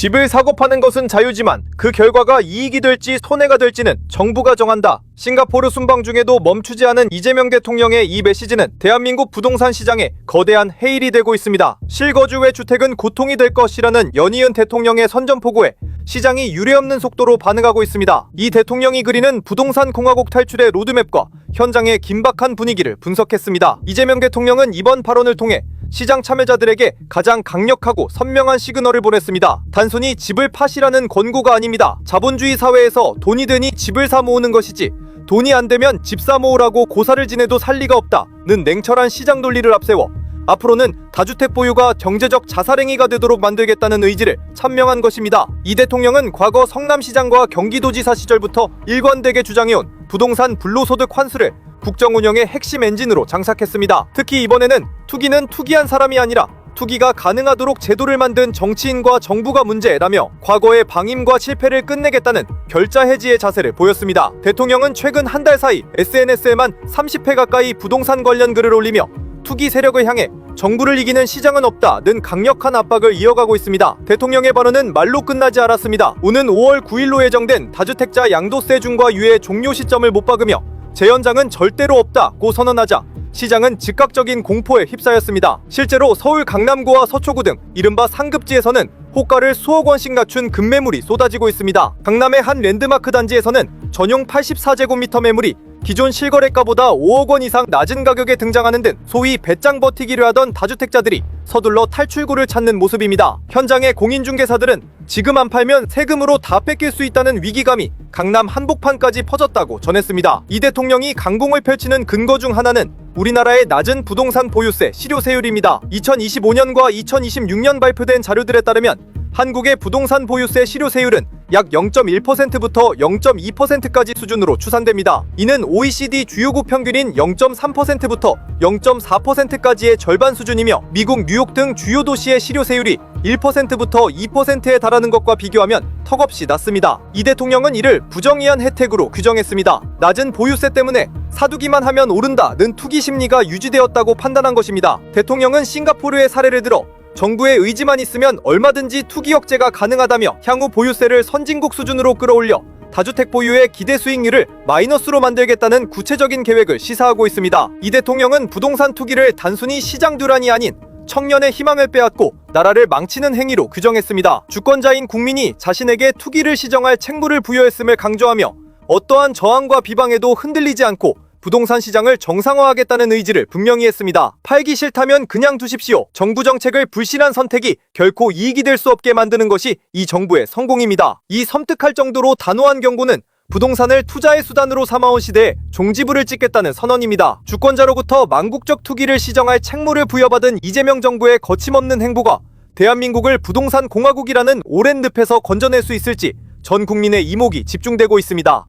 집을 사고 파는 것은 자유지만 그 결과가 이익이 될지 손해가 될지는 정부가 정한다. 싱가포르 순방 중에도 멈추지 않은 이재명 대통령의 이 메시지는 대한민국 부동산 시장에 거대한 해일이 되고 있습니다. 실거주 외 주택은 고통이 될 것이라는 연이은 대통령의 선전포고에 시장이 유례없는 속도로 반응하고 있습니다. 이 대통령이 그리는 부동산 공화국 탈출의 로드맵과 현장의 긴박한 분위기를 분석했습니다. 이재명 대통령은 이번 발언을 통해 시장 참여자들에게 가장 강력하고 선명한 시그널을 보냈습니다. 단순히 집을 파시라는 권고가 아닙니다. 자본주의 사회에서 돈이 되니 집을 사 모으는 것이지 돈이 안 되면 집 사 모으라고 고사를 지내도 살 리가 없다는 냉철한 시장 논리를 앞세워 앞으로는 다주택 보유가 경제적 자살행위가 되도록 만들겠다는 의지를 천명한 것입니다. 이 대통령은 과거 성남시장과 경기도지사 시절부터 일관되게 주장해온 부동산 불로소득 환수를 국정 운영의 핵심 엔진으로 장착했습니다. 특히 이번에는 투기는 투기한 사람이 아니라 투기가 가능하도록 제도를 만든 정치인과 정부가 문제라며 과거의 방임과 실패를 끝내겠다는 결자해지의 자세를 보였습니다. 대통령은 최근 한 달 사이 SNS에만 30회 가까이 부동산 관련 글을 올리며 투기 세력을 향해 정부를 이기는 시장은 없다는 강력한 압박을 이어가고 있습니다. 대통령의 발언은 말로 끝나지 않았습니다. 오는 5월 9일로 예정된 다주택자 양도세 중과 유예 종료 시점을 못 박으며 재연장은 절대로 없다고 선언하자 시장은 즉각적인 공포에 휩싸였습니다. 실제로 서울 강남구와 서초구 등 이른바 상급지에서는 호가를 수억 원씩 낮춘 급매물이 쏟아지고 있습니다. 강남의 한 랜드마크 단지에서는 전용 84제곱미터 매물이 기존 실거래가보다 5억 원 이상 낮은 가격에 등장하는 등 소위 배짱 버티기를 하던 다주택자들이 서둘러 탈출구를 찾는 모습입니다. 현장의 공인중개사들은 지금 안 팔면 세금으로 다 뺏길 수 있다는 위기감이 강남 한복판까지 퍼졌다고 전했습니다. 이 대통령이 강공을 펼치는 근거 중 하나는 우리나라의 낮은 부동산 보유세 실효세율입니다. 2025년과 2026년 발표된 자료들에 따르면 한국의 부동산 보유세 실효세율은 약 0.1%부터 0.2%까지 수준으로 추산됩니다. 이는 OECD 주요국 평균인 0.3%부터 0.4%까지의 절반 수준이며 미국 뉴욕 등 주요 도시의 실효세율이 1%부터 2%에 달하는 것과 비교하면 턱없이 낮습니다. 이 대통령은 이를 부정의한 혜택으로 규정했습니다. 낮은 보유세 때문에 사두기만 하면 오른다는 투기 심리가 유지되었다고 판단한 것입니다. 대통령은 싱가포르의 사례를 들어 정부의 의지만 있으면 얼마든지 투기 억제가 가능하다며 향후 보유세를 선진국 수준으로 끌어올려 다주택 보유의 기대 수익률을 마이너스로 만들겠다는 구체적인 계획을 시사하고 있습니다. 이 대통령은 부동산 투기를 단순히 시장 듀란이 아닌 청년의 희망을 빼앗고 나라를 망치는 행위로 규정했습니다. 주권자인 국민이 자신에게 투기를 시정할 책무를 부여했음을 강조하며 어떠한 저항과 비방에도 흔들리지 않고 부동산 시장을 정상화하겠다는 의지를 분명히 했습니다. 팔기 싫다면 그냥 두십시오. 정부 정책을 불신한 선택이 결코 이익이 될 수 없게 만드는 것이 이 정부의 성공입니다. 이 섬뜩할 정도로 단호한 경고는 부동산을 투자의 수단으로 삼아온 시대에 종지부를 찍겠다는 선언입니다. 주권자로부터 망국적 투기를 시정할 책무를 부여받은 이재명 정부의 거침없는 행보가 대한민국을 부동산 공화국이라는 오랜 늪에서 건져낼 수 있을지 전 국민의 이목이 집중되고 있습니다.